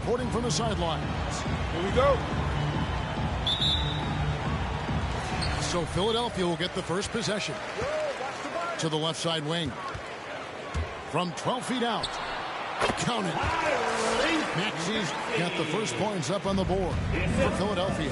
reporting from the sidelines. Here we go. So Philadelphia will get the first possession. To the left side wing. From 12 feet out. Count it. Maxey's got the first points up on the board for Philadelphia.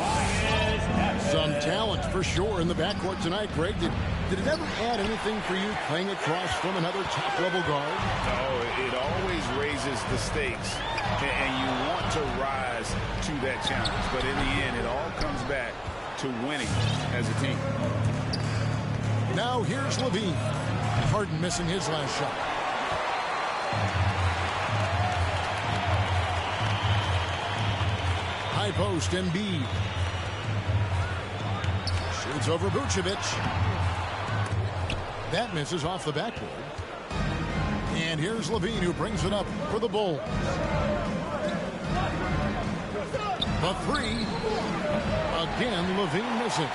Some talent for sure in the backcourt tonight, Greg. Did it ever add anything for you playing across from another top-level guard? No, it always raises the stakes, and you want to rise to that challenge. But in the end, it all comes back to winning as a team. Now here's Levine. Harden missing his last shot. High post, Embiid. Shoots over Vucevic. That misses off the backboard. And here's Levine, who brings it up for the Bulls. The three. Again, Levine missing.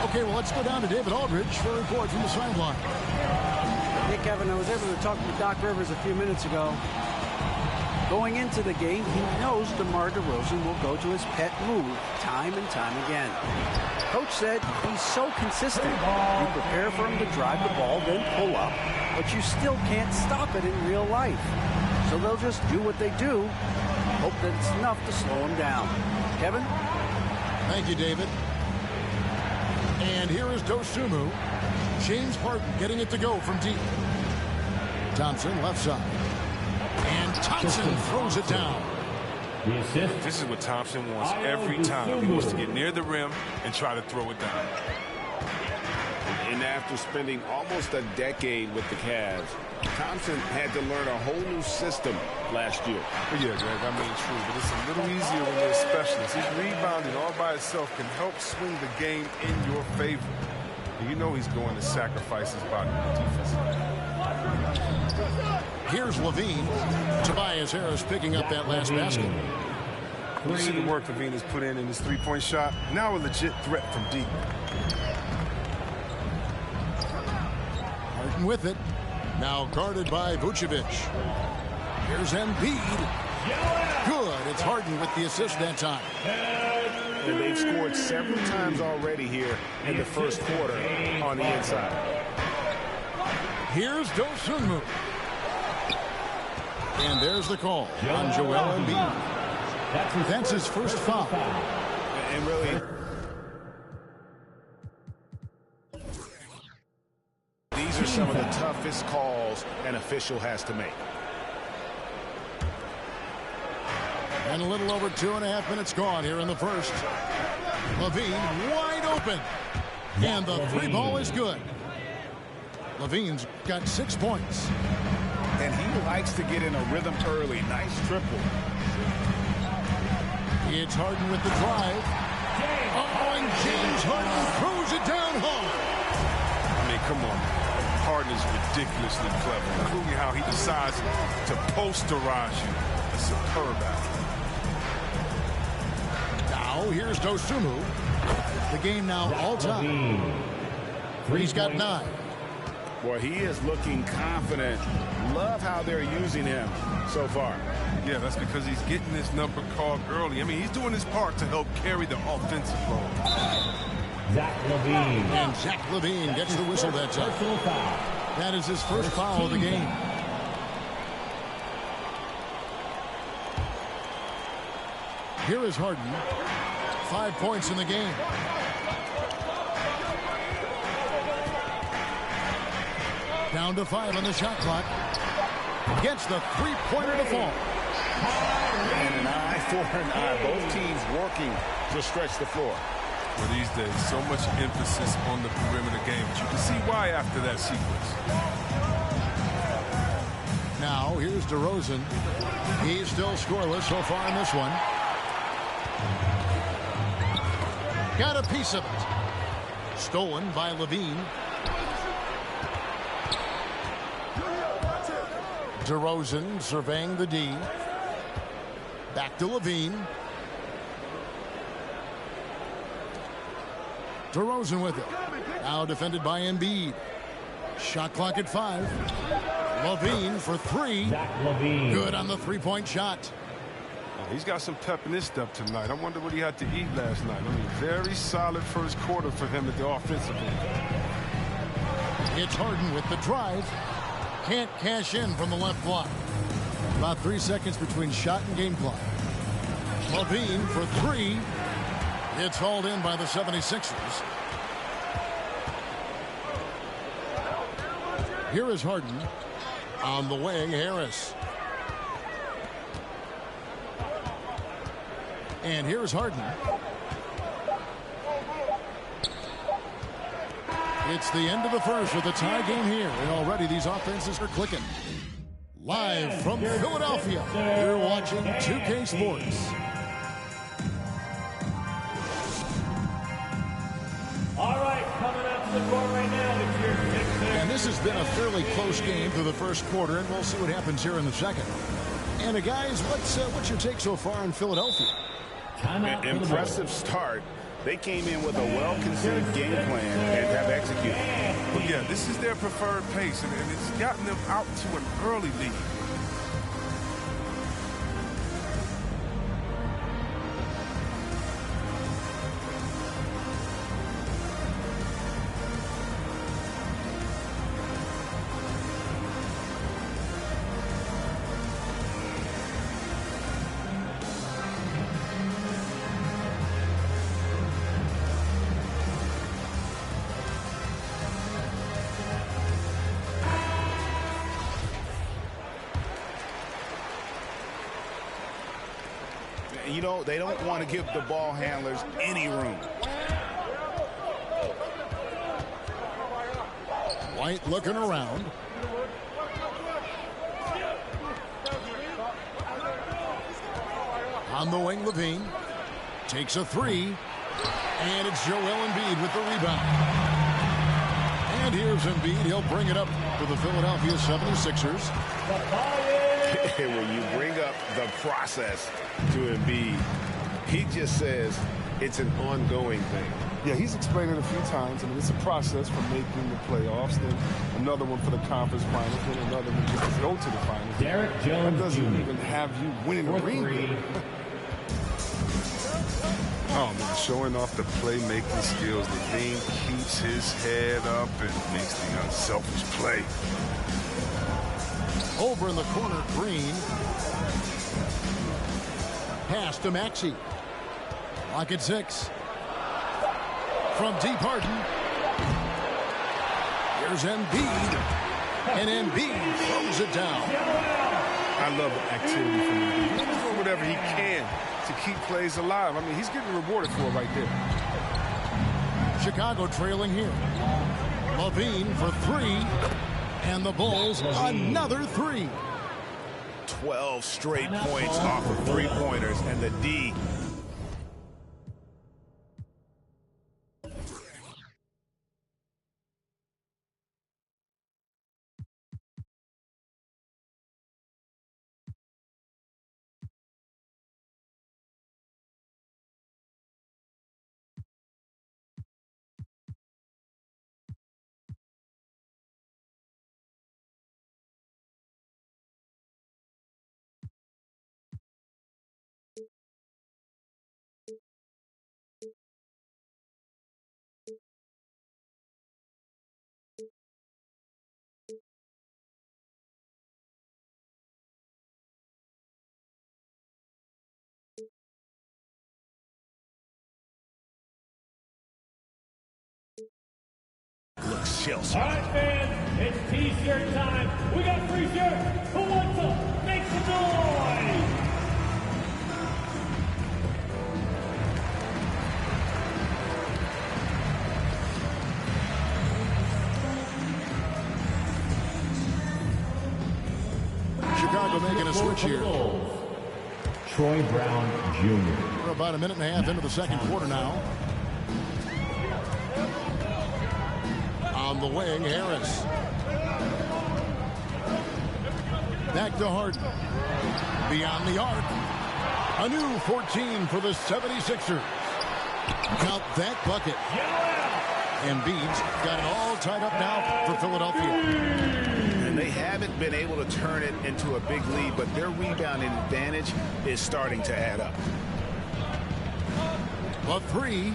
Okay, well, let's go down to David Aldridge for a report from the sideline. Hey, Kevin, I was able to talk to Doc Rivers a few minutes ago. Going into the game, he knows DeMar DeRozan will go to his pet move time and time again. Coach said he's so consistent. You prepare for him to drive the ball, then pull up, but you still can't stop it in real life. So they'll just do what they do, hope that it's enough to slow him down. Kevin? Thank you, David. And here is Dosunmu. James Harden getting it to go from deep. Thompson, left side. And Thompson throws it down. This is what Thompson wants every time. He wants to get near the rim and try to throw it down. And after spending almost a decade with the Cavs, Thompson had to learn a whole new system last year. Yeah, Greg, I mean, true, but it's a little easier when you're a specialist. His rebounding all by itself can help swing the game in your favor. And you know he's going to sacrifice his body for defense. Here's Levine. Tobias Harris picking up that last basket. You see the work Levine has put in his three-point shot. Now a legit threat from deep. Harden with it. Now guarded by Vucevic. Here's Embiid. Good. It's Harden with the assist that time. And they've scored several times already here in the first quarter on the inside. Here's Dosunmu. And there's the call on Joel Embiid. That's his first foul. And really, these are some of the toughest calls an official has to make. And a little over 2.5 minutes gone here in the first. Levine wide open. And the three ball is good. Levine's got 6 points. And he likes to get in a rhythm early. Nice triple. It's Harden with the drive. Oh, and James Harden throws it down home. I mean, come on. Harden is ridiculously clever, including how he decides to posterize you. A superb athlete. Now, here's Dosunmu. The game now all-time. He's got 9. Boy, he is looking confident. Love how they're using him so far. Yeah, that's because he's getting this number called early. I mean, he's doing his part to help carry the offensive load. And Zach Levine gets the whistle that time. That is his first foul of the game. Here is Harden. 5 points in the game. Down to 5 on the shot clock. Gets the three-pointer to fall. And an eye for an eye. Both teams working to stretch the floor. Well, these days, so much emphasis on the perimeter game. But you can see why after that sequence. Now, here's DeRozan. He's still scoreless so far in this one. Got a piece of it. Stolen by Levine. DeRozan surveying the D. Back to Levine. DeRozan with it. Now defended by Embiid. Shot clock at 5. Levine for three. Good on the three-point shot. He's got some pep in his step tonight. I wonder what he had to eat last night. I mean, very solid first quarter for him at the offensive end. It's Harden with the drive. Can't cash in from the left block. About 3 seconds between shot and game clock. Levine for three. It's hauled in by the 76ers. Here is Harden. On the wing, Harris. And here's Harden. It's the end of the first with a tie game here. And already these offenses are clicking. Live from Philadelphia, you're watching 2K Sports. All right, coming up to the court right now, it's your sixth. And this has been a fairly close game through the first quarter, and we'll see what happens here in the second. And guys, what's your take so far on Philadelphia? An impressive start. They came in with a well-considered game plan and have executed. But yeah, this is their preferred pace, and it's gotten them out to an early lead. You know, they don't want to give the ball handlers any room. White looking around. On the wing, Levine takes a three. And it's Joel Embiid with the rebound. And here's Embiid. He'll bring it up for the Philadelphia 76ers. When you bring up the process to Embiid, he just says it's an ongoing thing. Yeah, he's explained it a few times. I mean, it's a process from making the playoffs, then another one for the conference finals, then another one just to go to the finals. Derek Jones That doesn't Jr. even have you winning a ring. Oh, man, showing off the playmaking skills. Levine keeps his head up and makes the unselfish play. Over in the corner, Green. Pass to Maxey. Lock at 6. From deep, Harden. Here's Embiid. And Embiid throws it down. I love the activity from Embiid. He's doing whatever he can to keep plays alive. I mean, he's getting rewarded for it right there. Chicago trailing here. Levine for three. And the Bulls, another three. 12 straight points off of three-pointers, and the D. Looks chills. All right, fans, it's T-shirt time. We got free shirts. Who wants them? Make some noise. Chicago making a switch here. Troy Brown Jr. We're about a minute and a half into the second quarter now. On the wing, Harris. Back to Harden. Beyond the arc. A new 14 for the 76ers. Count that bucket. Embiid's got it all tied up now for Philadelphia. And They haven't been able to turn it into a big lead, but their rebounding advantage is starting to add up. The three.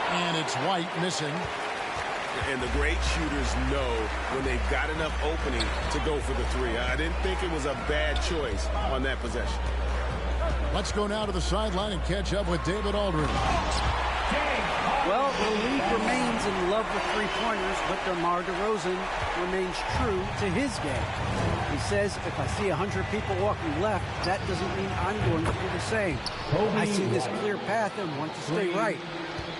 And it's White missing. And the great shooters know when they've got enough opening to go for the three. I didn't think it was a bad choice on that possession. Let's go now to the sideline and catch up with David Aldridge. Well, the league remains in love with three-pointers, but DeMar DeRozan remains true to his game. He says, if I see 100 people walking left, that doesn't mean I'm going to do the same. I see this clear path and want to stay right.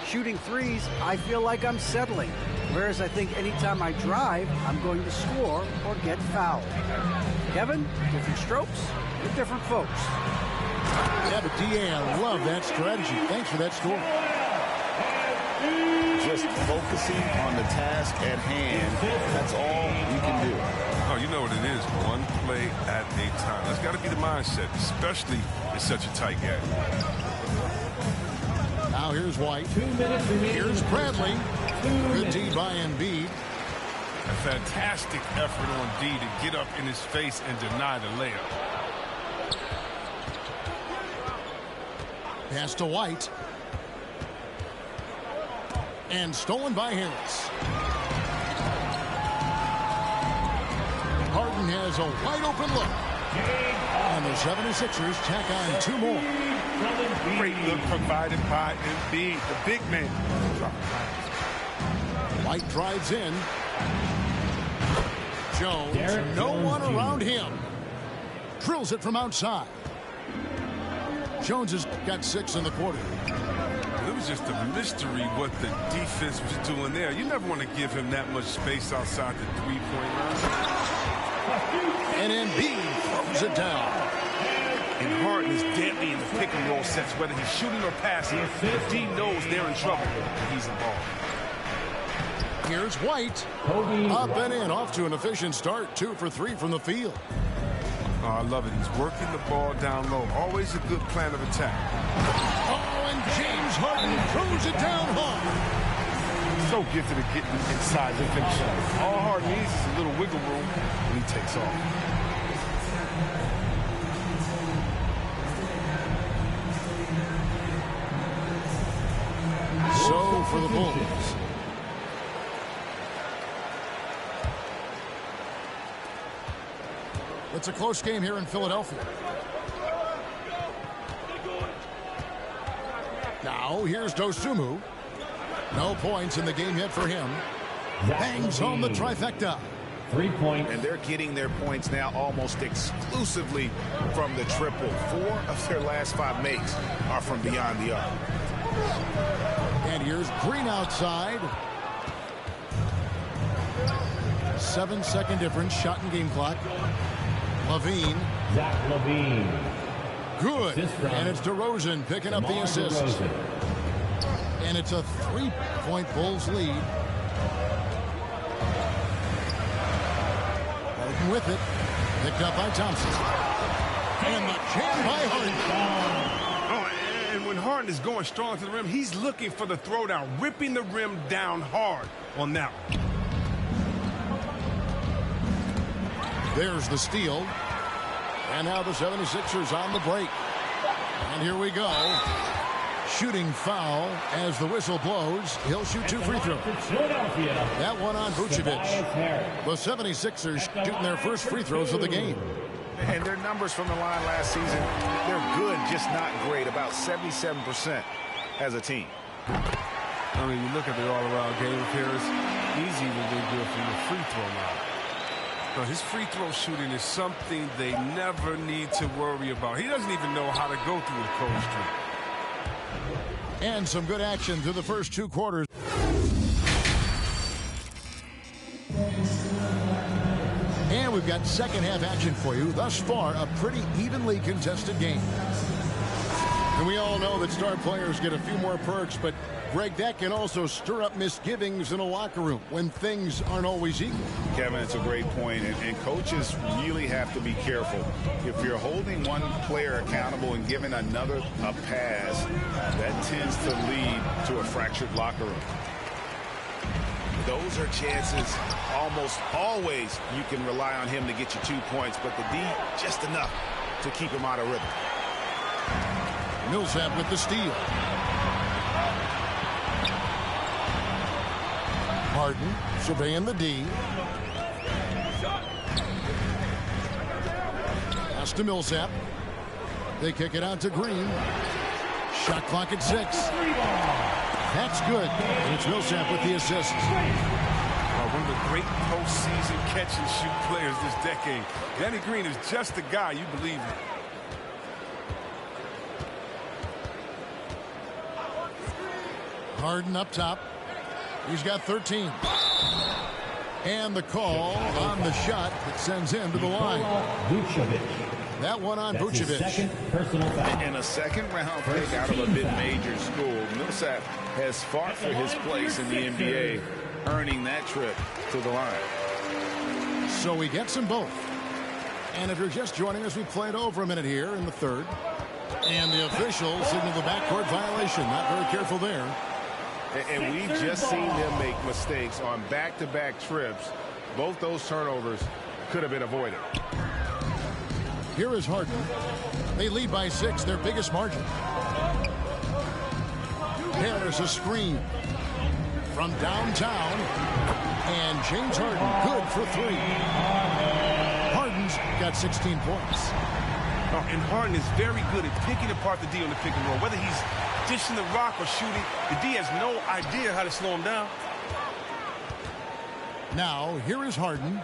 Shooting threes, I feel like I'm settling. Whereas I think anytime I drive, I'm going to score or get fouled. Kevin, different strokes with different folks. Yeah, but D.A., I love that strategy. Thanks for that score. Just focusing on the task at hand, that's all you can do. Oh, you know what it is. One play at a time. That's got to be the mindset, especially in such a tight game. Now here's White. 2 minutes remaining. Here's Bradley. Good D by Embiid. A fantastic effort on D to get up in his face and deny the layup. Pass to White. And stolen by Harris. Harden has a wide open look. And the 76ers tack on 2 more. Great look provided by Embiid, the big man. White drives in. Jones, no one around him. Drills it from outside. Jones has got 6 in the quarter. It was just a mystery what the defense was doing there. You never want to give him that much space outside the three-point line. And Embiid throws it down. And Harden is deadly in the pick-and-roll sets, whether he's shooting or passing. D knows they're in trouble, and he's involved. Here's White. Up and in, off to an efficient start. 2 for 3 from the field. Oh, I love it. He's working the ball down low. Always a good plan of attack. Oh, and James Harden throws it down hard. So gifted at getting inside the finish. All Harden needs is a little wiggle room, and he takes off. So for the Bulls. It's a close game here in Philadelphia. Now here's Dosunmu. No points in the game yet for him. Bangs home the trifecta. 3 points. And they're getting their points now almost exclusively from the triple. 4 of their last 5 makes are from beyond the arc. And here's Green outside. 7-second difference, shot and game clock. Levine. Zach Levine. Good. And it's DeRozan picking up the assist. And it's a 3-point Bulls lead. Harden with it. Picked up by Thompson. And the jam by Harden. Oh, and when Harden is going strong to the rim, he's looking for the throwdown, ripping the rim down hard on that one. There's the steal. And now the 76ers on the break. And here we go. Shooting foul as the whistle blows. He'll shoot 2 free throws. That one on Vucevic. The 76ers shooting their first free throws of the game. And their numbers from the line last season, they're good, just not great. About 77% as a team. I mean, you look at the all-around game of Harris, he's even been good from the free throw line. Now, his free throw shooting is something they never need to worry about. He doesn't even know how to go through a cold streak. And some good action through the first 2 quarters. And we've got second half action for you. Thus far, a pretty evenly contested game. And we all know that star players get a few more perks, but Greg, that can also stir up misgivings in a locker room when things aren't always equal. Kevin, it's a great point, and coaches really have to be careful. If you're holding one player accountable and giving another a pass, that tends to lead to a fractured locker room. those are chances almost always you can rely on him to get you 2 points, but the D just enough to keep him out of rhythm. Millsap with the steal. Harden surveying the D. Pass to Millsap. They kick it out to Green. Shot clock at 6. That's good. And it's Millsap with the assist. One of the great postseason catch-and-shoot players this decade. Danny Green is just the guy you believe in. Harden up top. He's got 13. And the call on the shot that sends him to the line. That one on Vucevic. In a second-round pick out of a mid-major school, Millsap has fought for his place in the NBA, earning that trip to the line. So he gets them both. And if you're just joining us, we played over a minute here in the third. And the officials signal the backcourt violation. Not very careful there. And we've just seen them make mistakes on back-to-back trips. Both those turnovers could have been avoided. Here is Harden. They lead by 6, their biggest margin. There's a screen from downtown. And James Harden, good for 3. Harden's got 16 points. And Harden is very good at picking apart the D on the pick and roll. Whether he's dishing the rock or shooting, the D has no idea how to slow him down. Now, here is Harden.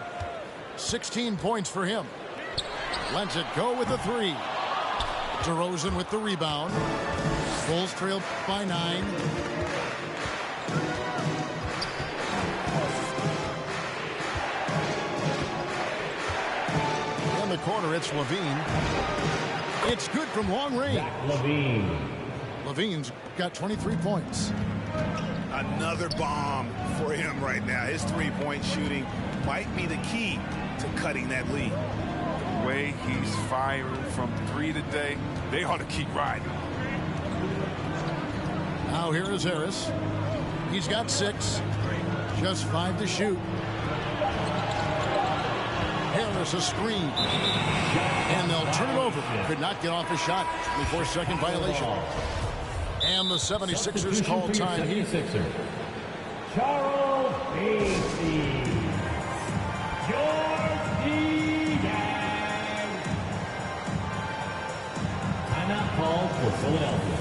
16 points for him. Lets it go with the 3. DeRozan with the rebound. Bulls trail by 9. In the corner, it's Levine. It's good from long range. Levine's got 23 points. Another bomb for him right now. His three-point shooting might be the key to cutting that lead. The way he's firing from 3 today, they ought to keep riding. Now here is Harris. He's got 6. Just 5 to shoot. Harris a screen. And they'll turn it over. Could not get off a shot before second violation. And the 76ers call time here. Charles Basie. George D-Gang. Timeout call for Philadelphia.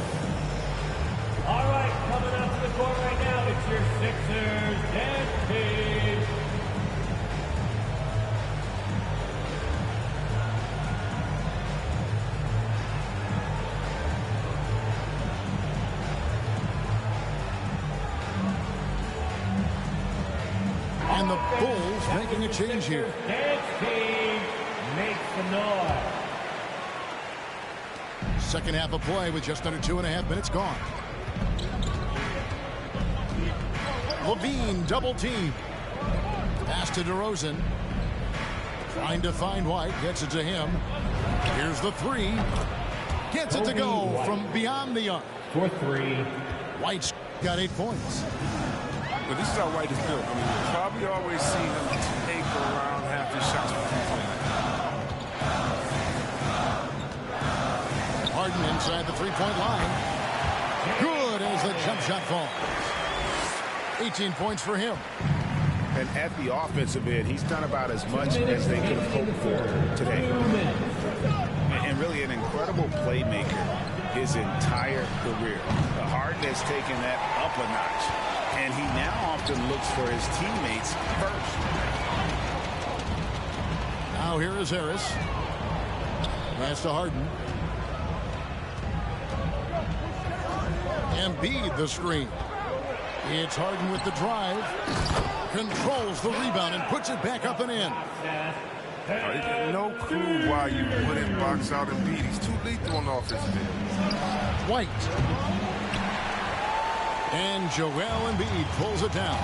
All right, coming up to the court right now, it's your Sixers dance team. And the Bulls making a change here. Dance team makes some noise. Second half of play with just under 2.5 minutes gone. Levine double team. Pass to DeRozan. Trying to find White. Gets it to him. Here's the 3. Gets it to go from beyond the arc. For 3. White's got 8 points. But this is how White is built. I mean, you probably always seen him take around half his shots from 3-point line. Harden inside the 3-point line. Good as the jump shot falls. 18 points for him. And at the offensive end, he's done about as much as they could have hoped for today. And really an incredible playmaker his entire career. The Harden has taken that up a notch. And he now often looks for his teammates first. Now here is Harris. Pass to Harden. Embiid the screen. It's Harden with the drive. Controls the rebound and puts it back up and in. No clue why you wouldn't box out Embiid. He's too lethal on the offensive end. White. And Joel Embiid pulls it down.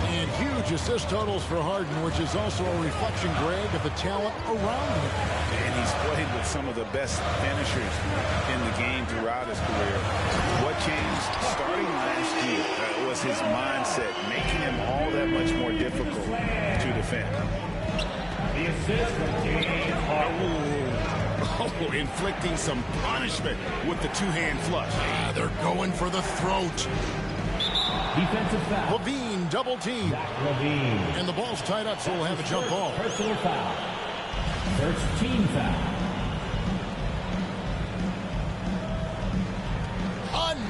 And huge assist totals for Harden, which is also a reflection, Greg, of the talent around him. And he's played with some of the best finishers in the game throughout his career. What changed starting last year was his mindset, making him all that much more difficult to defend. The assist from James Harden. Oh, inflicting some punishment with the two-hand flush. They're going for the throat. Defensive foul. Levine double team. Levine. And the ball's tied up, so we'll have a jump ball. Personal foul. First team foul.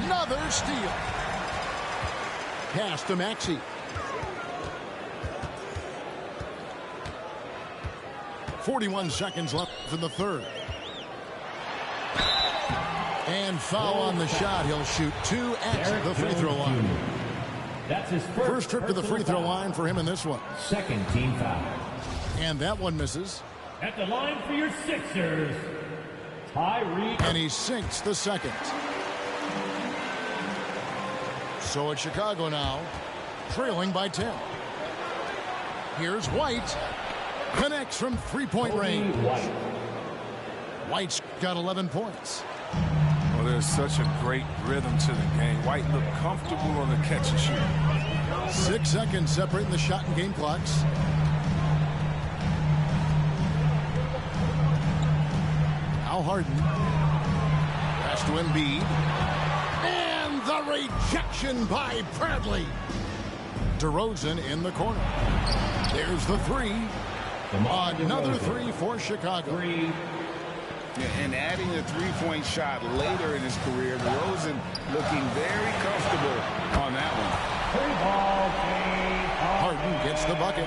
Another steal. Pass to Maxey. 41 seconds left in the third. And foul on the shot. He'll shoot 2 at the free throw line. That's his First trip to the free throw line for him in this one. Second team foul. And that one misses. At the line for your Sixers, Tyree. And he sinks the second. So it's Chicago now, trailing by 10. Here's White. Connects from three-point range. White's got 11 points. Well, there's such a great rhythm to the game. White looked comfortable on the catch and shoot. 6 seconds separating the shot and game clocks. Now Harden. Pass to Embiid. And the rejection by Bradley. DeRozan in the corner. There's the three. Another three for Chicago. And adding the three-point shot later in his career, DeRozan looking very comfortable on that one. Harden gets the bucket.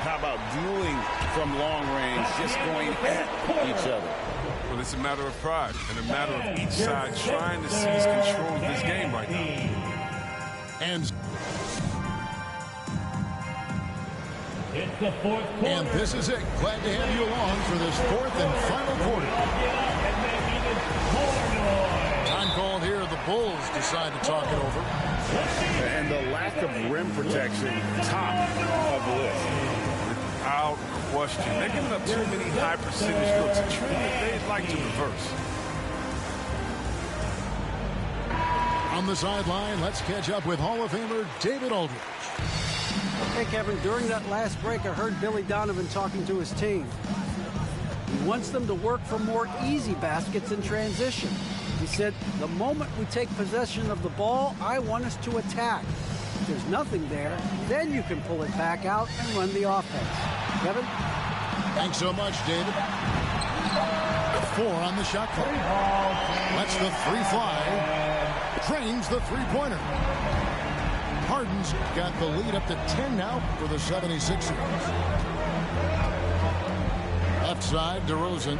How about dueling from long range, just going at each other? Well, it's a matter of pride and a matter of each side trying to seize control of this game right now. It's the fourth quarter. And this is it. Glad to have you along for this fourth and final quarter. Time called here. The Bulls decide to talk it over. And the lack of rim protection, top of the list. Without question. They're giving up too many high percentage looks. A trend that they'd like to reverse. On the sideline, let's catch up with Hall of Famer David Aldridge. Hey, Kevin, during that last break, I heard Billy Donovan talking to his team. He wants them to work for more easy baskets in transition. He said, the moment we take possession of the ball, I want us to attack. If there's nothing there, then you can pull it back out and run the offense. Kevin? Thanks so much, David. 4 on the shot clock. Lets the three fly. Drains the three-pointer. Harden's got the lead up to 10 now for the 76ers. Left side, DeRozan.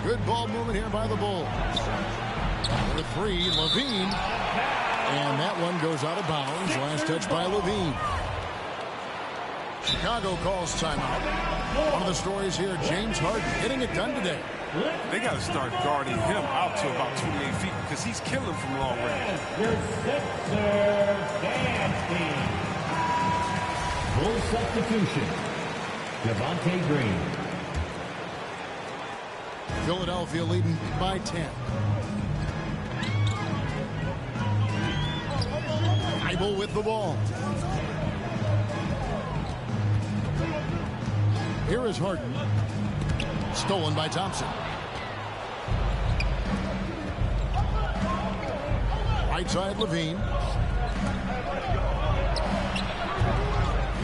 Good ball movement here by the Bulls. The three, Levine. And that one goes out of bounds. Last touch by Levine. Chicago calls timeout. One of the stories here, James Harden getting it done today. They got to start guarding him out to about 28 feet because he's killing from long range. Your Sixers dance team. Full substitution. Devontae Green. Philadelphia leading by 10. Eibel with the ball. Here is Harden. Stolen by Thompson. Right side, Levine.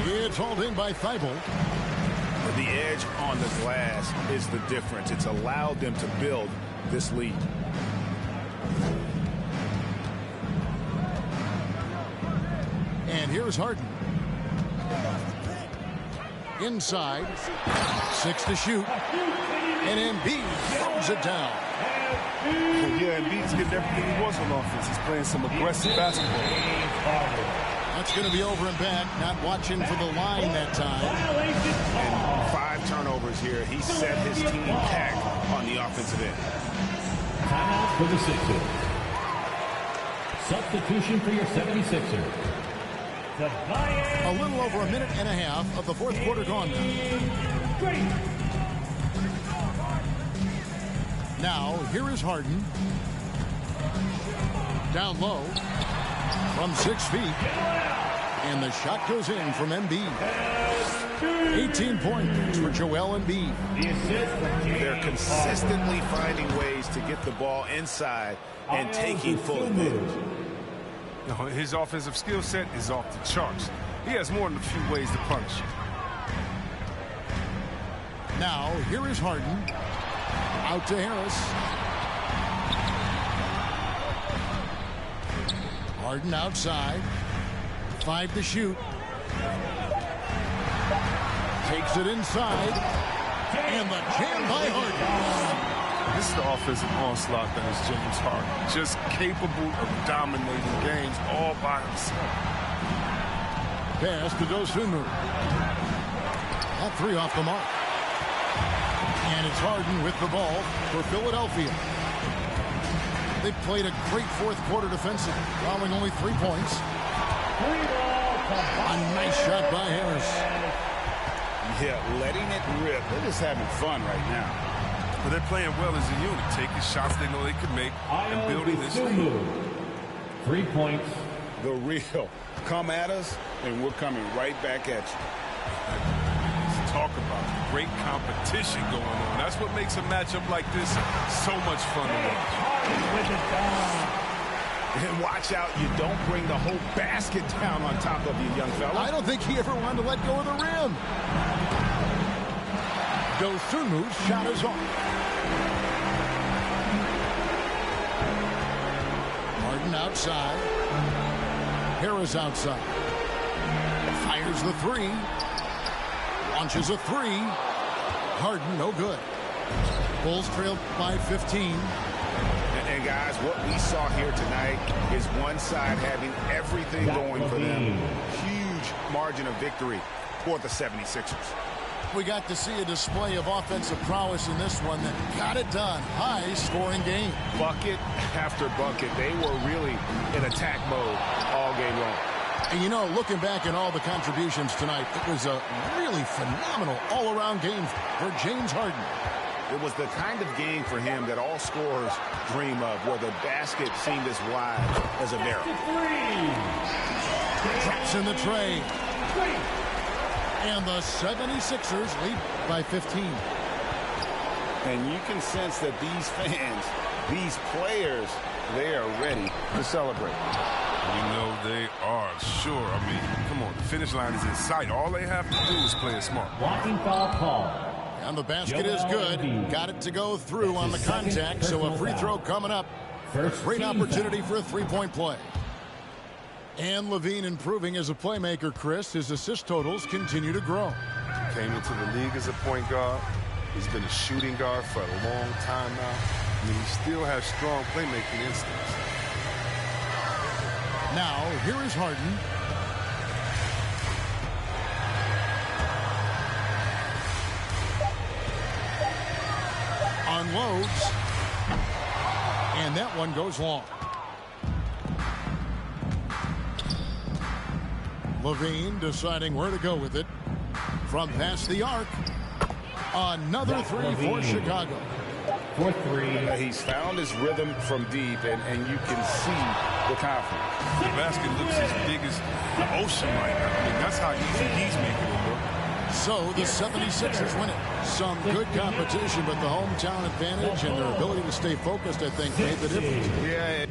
It's hauled in by Thibault. The edge on the glass is the difference. It's allowed them to build this lead. And here's Harden. Inside. 6 to shoot. And Embiid throws it down. Yeah, Embiid's getting everything he wants on offense. He's playing some aggressive basketball. That's going to be over and back. Not watching for the line that time. And 5 turnovers here. He set his team back on the offensive end. Timeout for the Sixers. Substitution for your 76ers. A little over a minute and a half of the fourth quarter gone now. Now, here is Harden. Down low from 6 feet. And the shot goes in from Embiid. 18 points for Joel Embiid. They're consistently finding ways to get the ball inside and taking full advantage. His offensive skill set is off the charts. He has more than a few ways to punish it. Now, here is Harden. Out to Harris. Harden outside. 5 to shoot. Takes it inside. And the jam by Harden. This is the offensive onslaught that is James Harden. Just capable of dominating games all by himself. Pass to Dosunmu. That 3 off the mark. And it's Harden with the ball for Philadelphia. They played a great fourth quarter defensive, allowing only 3 points. A nice shot by Harris. Yeah, letting it rip. They're just having fun right now. But they're playing well as a unit, taking shots they know they can make and building this lead. 3 points. The real. Come at us, and we're coming right back at you. Talk about great competition going on. That's what makes a matchup like this so much fun to watch. And watch out, you don't bring the whole basket down on top of you, young fella. I don't think he ever wanted to let go of the rim. Dosunmu's shot is off. Harden outside. Harris outside. Fires the 3. Launches a 3. Harden, no good. Bulls trailed by 15. And guys, what we saw here tonight is one side having everything going for them. Huge margin of victory for the 76ers. We got to see a display of offensive prowess in this one that got it done. High-scoring game. Bucket after bucket. They were really in attack mode all game long. And you know, looking back at all the contributions tonight, it was a really phenomenal all-around game for James Harden. It was the kind of game for him that all scorers dream of, where the basket seemed as wide as a barrel. Drops in the tray. And the 76ers lead by 15. And you can sense that these fans, these players, they are ready to celebrate. You know they are, sure. I mean, come on, the finish line is in sight. All they have to do is play it smart. Blocking foul call. And the basket is good. Got it to go through on the contact, so a free throw coming up. A great opportunity for a three-point play. And Levine improving as a playmaker, Chris. His assist totals continue to grow. Came into the league as a point guard. He's been a shooting guard for a long time now. I mean, he still has strong playmaking instincts. Now, here is Harden. Unloads. And that one goes long. Levine deciding where to go with it. From past the arc. Another three for Chicago. For 3. He's found his rhythm from deep, and you can see the confidence. The basket looks as big as the ocean right now. I mean, that's how easy he's making it look. So the 76ers win it. Some good competition, but the hometown advantage and their ability to stay focused, I think, made the difference. Yeah.